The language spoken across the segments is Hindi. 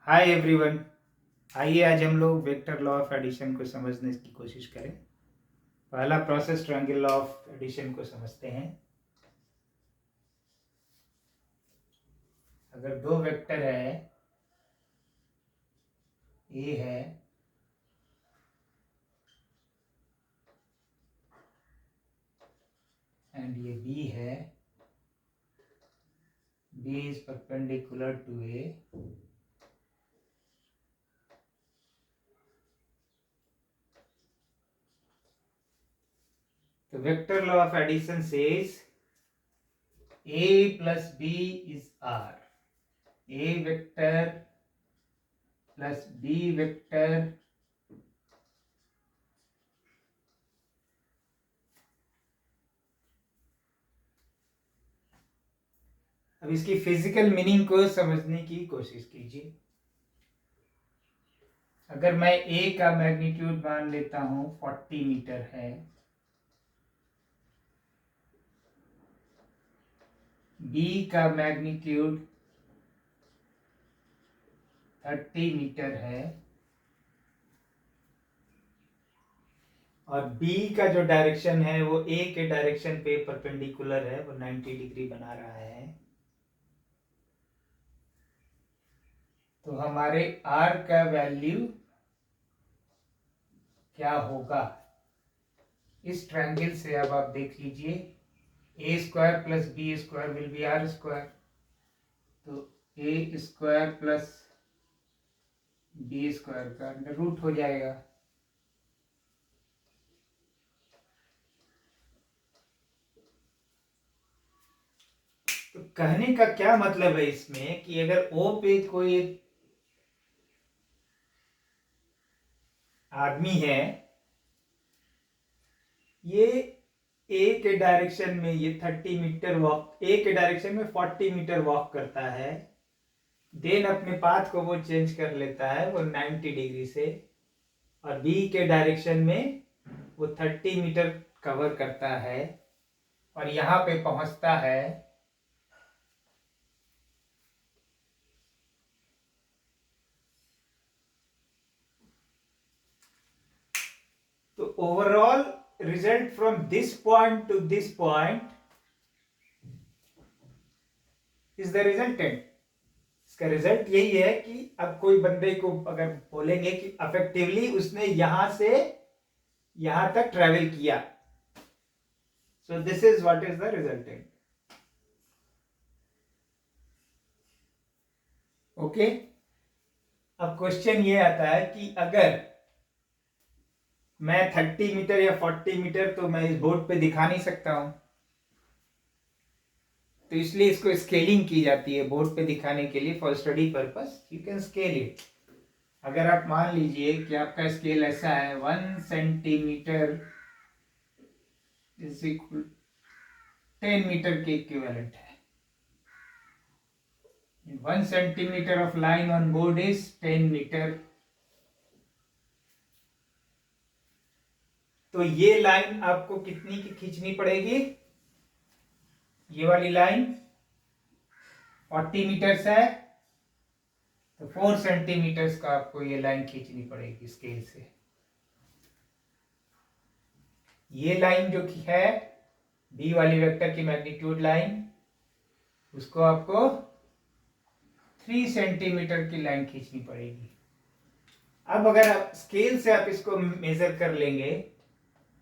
Hi everyone. आइए आज हम लोग वेक्टर लॉ ऑफ एडिशन को समझने की कोशिश करें। पहला process triangle law of addition को समझते हैं। अगर दो वेक्टर है, ए है एंड ये बी है, B is perpendicular to A, तो vector law of addition says a plus b is r. a vector plus b vector अब इसकी फिजिकल मीनिंग को समझने की कोशिश कीजिए। अगर मैं a का मैग्नीट्यूड मान लेता हूं 40 मीटर है, b का मैग्नीट्यूड 30 मीटर है और b का जो डायरेक्शन है वो a के डायरेक्शन पे परपेंडिकुलर है, वो 90 डिग्री बना रहा है, तो हमारे r का वैल्यू क्या होगा इस ट्रायंगल से अब आप देख लीजिए। A square plus B square will be R square, तो A square plus B square का अंडर रूट हो जाएगा। तो कहने का क्या मतलब है इसमें कि अगर ओ पे कोई आदमी है, ये ए के डायरेक्शन में ये 30 मीटर वॉक, ए के डायरेक्शन में 40 मीटर वॉक करता है, देन अपने पाथ को वो चेंज कर लेता है वो 90 डिग्री से, और बी के डायरेक्शन में वो 30 मीटर कवर करता है और यहाँ पे पहुंचता है। तो overall result from this point two this point is the resultant. इसका रिजल्ट यही है कि अब कोई बंदे को अगर बोलेंगे कि अफेक्टिवली उसने यहां से यहां तक ट्रेवल किया, so this is what is the resultant. Okay, अब क्वेश्चन ये आता है कि अगर मैं 30 मीटर या 40 मीटर तो मैं इस बोर्ड पे दिखा नहीं सकता हूं, तो इसलिए इसको स्केलिंग की जाती है बोर्ड पे दिखाने के लिए। For study purpose you can scale it. अगर आप मान लीजिए कि आपका स्केल ऐसा है 1 सेंटीमीटर इज इक्वल 10 मीटर के इक्विवेलेंट है। 1 centimetre of line on board is 10 metre. तो ये लाइन आपको कितनी की खींचनी पड़ेगी? ये वाली लाइन 40 मीटर्स है, तो 4 सेंटीमीटर्स का आपको ये लाइन खींचनी पड़ेगी स्केल से। ये लाइन जो की है बी वाली वेक्टर की मैग्नीट्यूड लाइन, उसको आपको 3 सेंटीमीटर की लाइन खींचनी पड़ेगी। अब अगर आप स्केल से आप इसको मेजर कर लेंगे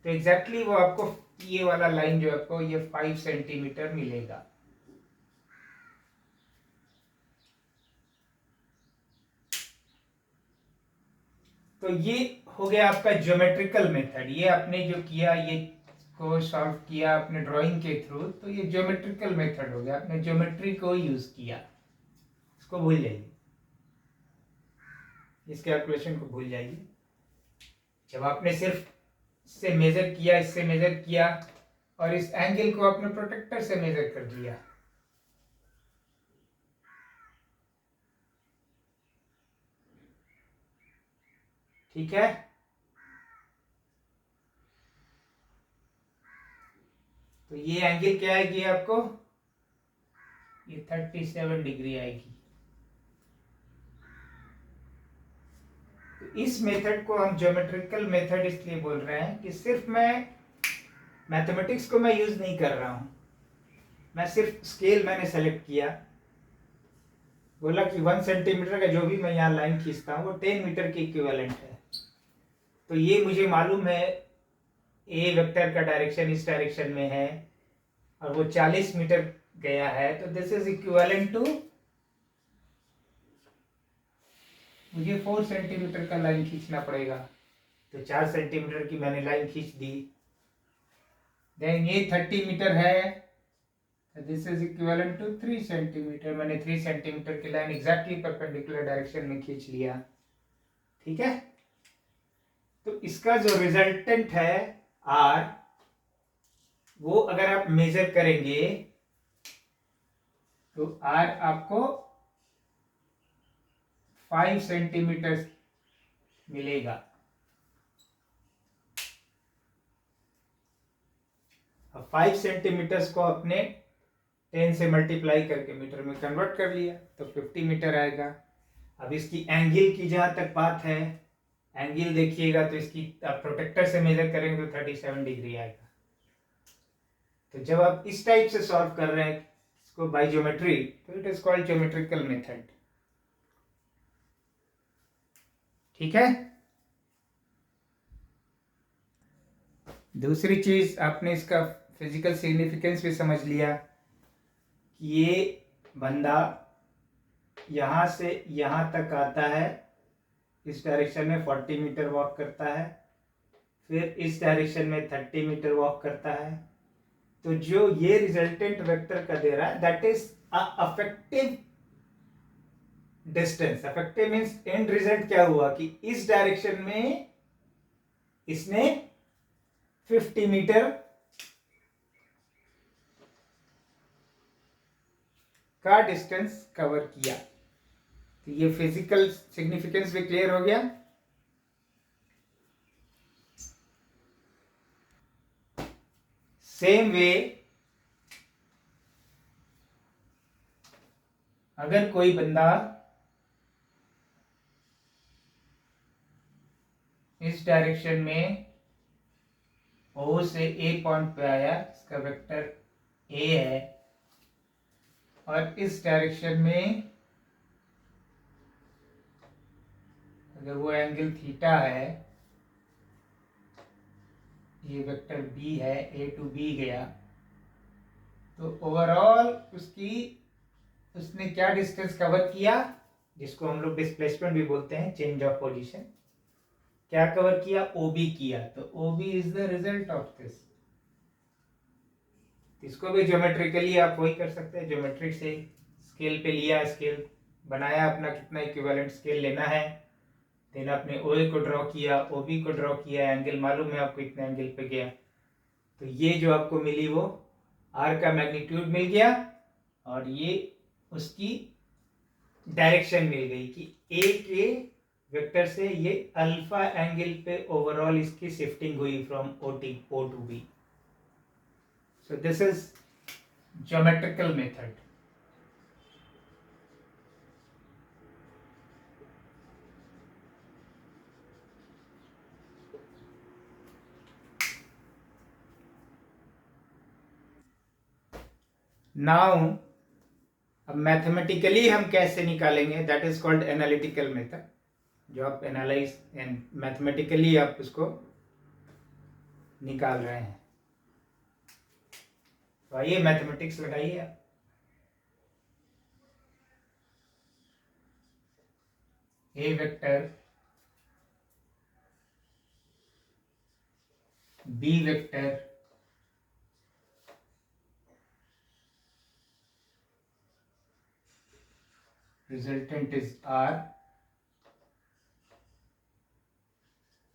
तो एग्जैक्टली वो आपको ये वाला लाइन जो आपको ये 5 सेंटीमीटर मिलेगा। तो ये हो गया आपका ज्योमेट्रिकल मेथड। ये आपने जो किया, ये को सॉल्व किया अपने ड्राइंग के थ्रू, तो ये ज्योमेट्रिकल मेथड हो गया, आपने ज्योमेट्री को यूज किया। इसको भूल जाइए, इस कैलकुलेशन को भूल जाइए। जब आपने सिर्फ इससे मेजर किया, इससे मेजर किया और इस एंगल को आपने प्रोटेक्टर से मेजर कर दिया, ठीक है। तो ये एंगल क्या आएगी आपको? ये 37 डिग्री आएगी। इस मेथड को हम ज्योमेट्रिकल मेथड इसलिए बोल रहे हैं कि सिर्फ मैं मैथमेटिक्स को मैं यूज नहीं कर रहा हूं, मैं सिर्फ स्केल मैंने सेलेक्ट किया, बोला कि 1 सेंटीमीटर का जो भी मैं यहाँ लाइन खींचता हूँ वो 10 मीटर के इक्विवेलेंट है। तो ये मुझे मालूम है ए वेक्टर का डायरेक्शन इस डायरेक्शन में है और वो 40 मीटर गया है, तो दिस इज इक्विवेलेंट टू मुझे 4 सेंटीमीटर का लाइन खींचना पड़ेगा। तो 4 सेंटीमीटर की मैंने लाइन खींच दी। देन ये 30 मीटर है, this is equivalent to 3 centimetre. मैंने 3 सेंटीमीटर की लाइन एग्जैक्टली परपेंडिकुलर डायरेक्शन में खींच लिया। ठीक है, तो इसका जो रिजल्टेंट है आर, वो अगर आप मेजर करेंगे तो आर आपको 5 सेंटीमीटर मिलेगा। अब 5 सेंटीमीटर को अपने 10 से मल्टीप्लाई करके मीटर में कन्वर्ट कर लिया तो 50 मीटर आएगा। अब इसकी एंगल की जहां तक बात है, एंगल देखिएगा तो इसकी आप प्रोटेक्टर से मेजर करेंगे तो 37 डिग्री आएगा। तो जब आप इस टाइप से सॉल्व कर रहे हैं इसको बाय ज्योमेट्री, तो it is called geometrical method. ठीक है, दूसरी चीज आपने इसका फिजिकल सिग्निफिकेंस भी समझ लिया कि ये बंदा यहां से यहां तक आता है, इस डायरेक्शन में 40 मीटर वॉक करता है, फिर इस डायरेक्शन में 30 मीटर वॉक करता है। तो जो ये रिजल्टेंट वेक्टर का दे रहा है that is affective distance. Affective means and result क्या हुआ कि इस डायरेक्शन में इसने 50 मीटर का डिस्टेंस कवर किया। तो ये फिजिकल सिग्निफिकेंस भी क्लियर हो गया। सेम वे अगर कोई बंदा इस डायरेक्शन में O से A पॉइंट पे आया, इसका वेक्टर A है, और इस डायरेक्शन में अगर वो एंगल थीटा है, ये वेक्टर B है, A टू B गया, तो ओवरऑल उसने क्या डिस्टेंस कवर किया, जिसको हम लोग डिस्प्लेसमेंट भी बोलते हैं, चेंज ऑफ पोजीशन, क्या कवर किया, OB किया। तो OB is the result of this. इसको भी ज्योमेट्रिकली आप वही कर सकते हैं, ज्योमेट्रिक से स्केल पे लिया, स्केल बनाया अपना, कितना इक्विवेलेंट स्केल लेना है, देन आपने OA को ड्रॉ किया, OB को ड्रॉ किया, एंगल मालूम है आपको इतने एंगल पे गया, तो ये जो आपको मिली वो R का मैग्नीट्यूड मिल गया और ये उसकी डायरेक्शन मिल गई कि A के वेक्टर से ये अल्फा एंगल पे ओवरऑल इसकी शिफ्टिंग हुई from O to B। So this is geometrical method. Now अब मैथमेटिकली हम कैसे निकालेंगे, that is called analytical method. जो आप एनालाइज एंड मैथमेटिकली आप उसको निकाल रहे हैं। तो आइए मैथमेटिक्स लगाइए आप। A vector, B vector, resultant is R,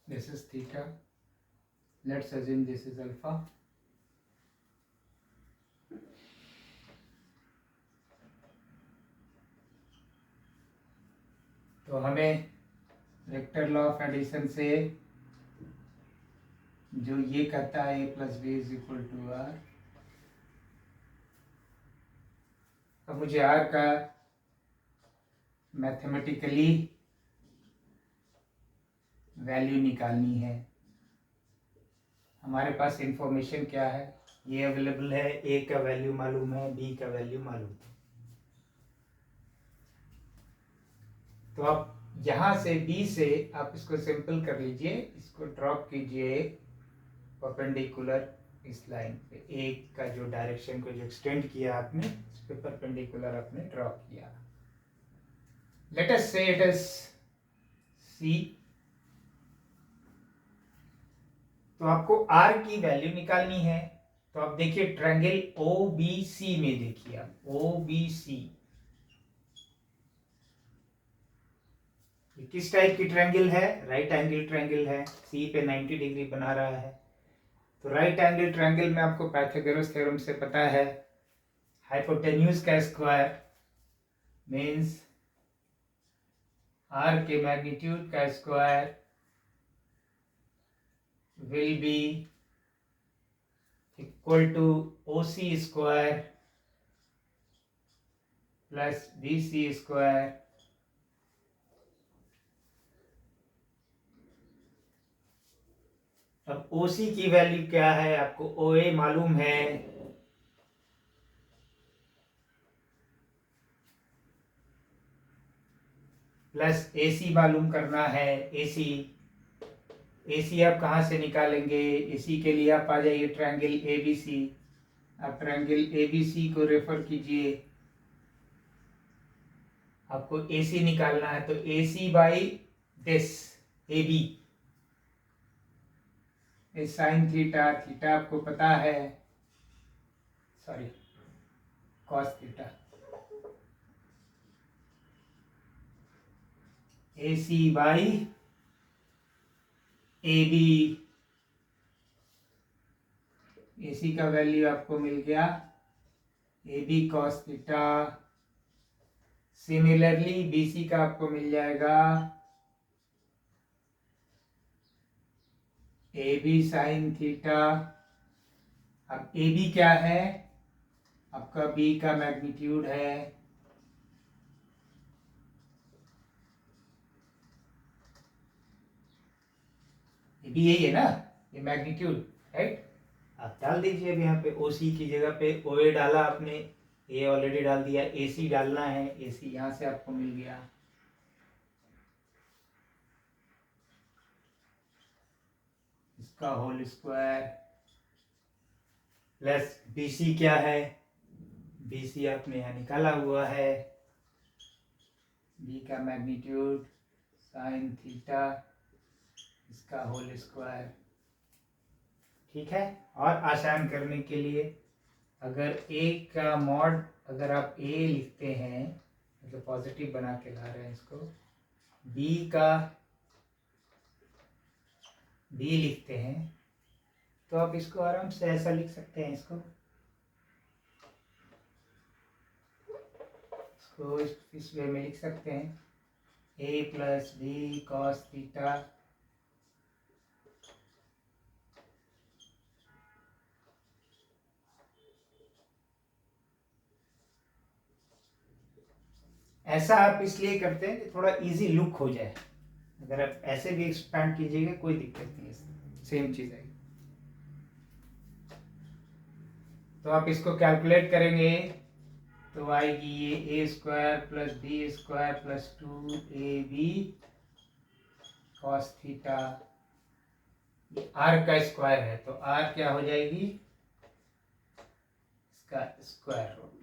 this is theta, let's assume this is alpha, तो हमें वेक्टर लॉ ऑफ एडिशन से जो ये कहता है A plus B is equal to R, अब मुझे R का मैथमेटिकली वैल्यू निकालनी है। हमारे पास इंफॉर्मेशन क्या है, ये अवेलेबल है, ए का वैल्यू मालूम है, बी का वैल्यू मालूम है। तो आप यहाँ से बी से आप इसको सिंपल कर लीजिए, इसको ड्रॉप कीजिए परपेंडिकुलर इस लाइन पे, ए का जो डायरेक्शन को जो एक्सटेंड किया आपने, इस पे परपेंडिकुलर आपने ड्रॉप किया। लेट अस से इट इज सी। तो आपको आर की वैल्यू निकालनी है। तो आप देखिए ट्रायंगल ओ बी सी में, देखिए आप ओ बी सी, ये किस टाइप की ट्रायंगल है, राइट एंगल ट्रायंगल है, सी पे 90 डिग्री बना रहा है। तो राइट एंगल ट्रायंगल में आपको पाइथागोरस थ्योरम से पता है, हाइपोटेन्यूज का स्क्वायर मीन्स आर के मैग्नीट्यूड का square will be equal to OC square plus BC square. अब ओसी की वैल्यू क्या है, आपको ओए मालूम है, प्लस एसी मालूम करना है। एसी एसी आप कहाँ से निकालेंगे, एसी के लिए आप आ जाइए ट्रायंगल एबीसी। आप ट्रायंगल एबीसी को रेफर कीजिए, आपको एसी निकालना है। तो AC by this AB sine theta, theta आपको पता है, sorry cos theta, AC by AB, AC का वैल्यू आपको मिल गया AB cos theta. Similarly BC का आपको मिल जाएगा एबी साइन थीटा। अब एबी क्या है, आपका बी का मैग्नीट्यूड है, एबी यही है ना, ये मैग्नीट्यूड, राइट। आप डाल दीजिए अब यहाँ पे ओसी की जगह पे ओए डाला आपने, ए ऑलरेडी डाल दिया, एसी डालना है, एसी यहाँ से आपको मिल गया। इसका होल स्क्वायर प्लस बीसी क्या है, बीसी आपने यहाँ निकाला हुआ है, बी का मैग्नीट्यूड साइन थीटा, इसका होल स्क्वायर। ठीक है, और आसान करने के लिए अगर ए का मॉड, अगर आप ए लिखते हैं मतलब पॉजिटिव बना के ला रहे हैं इसको, बी का बी लिखते हैं, तो आप इसको आराम से ऐसा लिख सकते हैं, इसको इस वे में लिख सकते हैं, ए प्लस बी कॉस थीटा ऐसा आप इसलिए करते हैं कि थोड़ा इजी लुक हो जाए। अगर आप ऐसे भी एक्सपैंड कीजिएगा कोई दिक्कत नहीं है, सेम चीज है। तो आप इसको कैलकुलेट करेंगे तो आएगी ये A square plus B square plus 2ab cos theta, ये आर का स्क्वायर है, तो आर क्या हो जाएगी, इसका स्क्वायर रूट।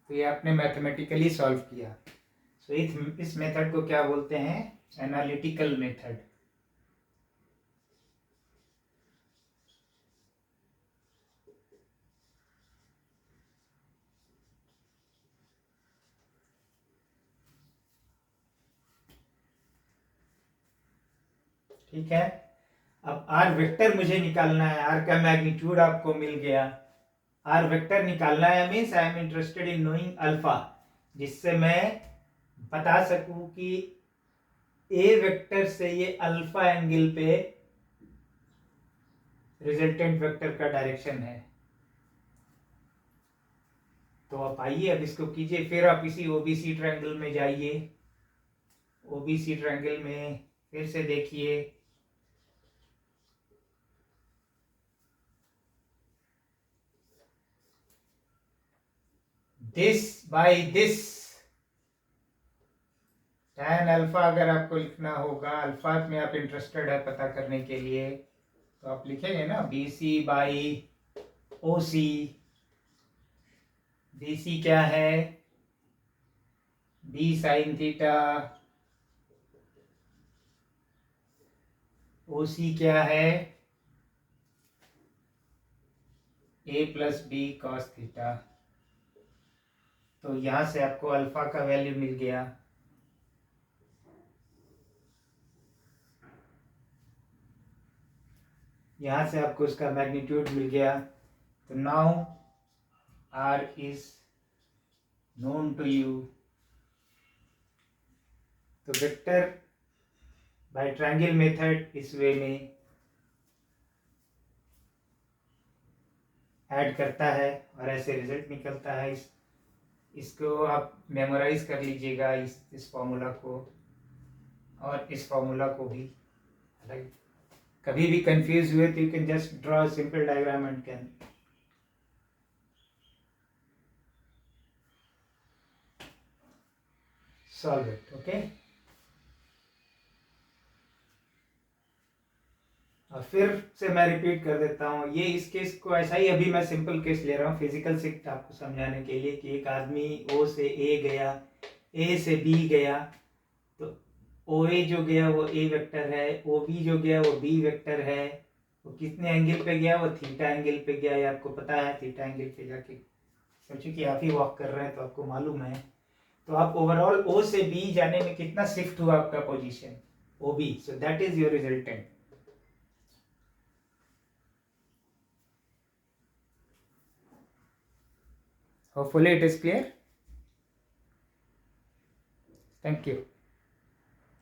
तो ये आपने मैथमेटिकली सॉल्व किया। सो इस मेथड को क्या बोलते हैं, एनालिटिकल मेथड। ठीक है, अब आर वेक्टर मुझे निकालना है, आर का मैग्नीट्यूड आपको मिल गया, आर वेक्टर निकालना है, means I am interested in knowing alpha, जिससे मैं बता सकूं कि ए वेक्टर से ये अल्फा एंगल पे रिजल्टेंट वेक्टर का डायरेक्शन है। तो आप आइए अब इसको कीजिए, फिर आप इसी ओबीसी ट्रायंगल में जाइए, ओबीसी ट्रायंगल में फिर से देखिए, this by this tan alpha अगर आपको लिखना होगा, अल्फा में आप इंटरेस्टेड है पता करने के लिए, तो आप लिखेंगे ना BC बाई OC। BC क्या है? B sine theta. OC क्या है? A plus B cos theta. तो यहां से आपको अल्फा का वैल्यू मिल गया। यहां से आपको इसका मैग्नीट्यूड मिल गया। तो now R is known to you. तो वेक्टर बाय ट्रायंगल मेथड इस वे में ऐड करता है और ऐसे रिजल्ट निकलता है। इसको आप मेमोराइज कर लीजिएगा, इस फॉर्मूला को और इस फॉर्मूला को भी। कभी भी कंफ्यूज हुए तो you can just draw simple diagram and can solve it. Okay, और फिर से मैं रिपीट कर देता हूँ, ये इस केस को ऐसा ही, अभी मैं सिंपल केस ले रहा हूँ फिजिकल से आपको समझाने के लिए कि एक आदमी O से A गया, A से B गया, तो OA जो गया वो A वेक्टर है, OB जो गया वो B वेक्टर है। वो कितने एंगल पे गया? वो थीटा एंगल पे गया। ये आपको पता है, थीटा एंगल पे जाके सोचिए कि आप ही वॉक कर रहे हैं तो आपको मालूम है। तो आप ओवरऑल O से B जाने में कितना शिफ्ट हुआ आपका position? OB। So that is your resultant. Hopefully it is clear. Thank you.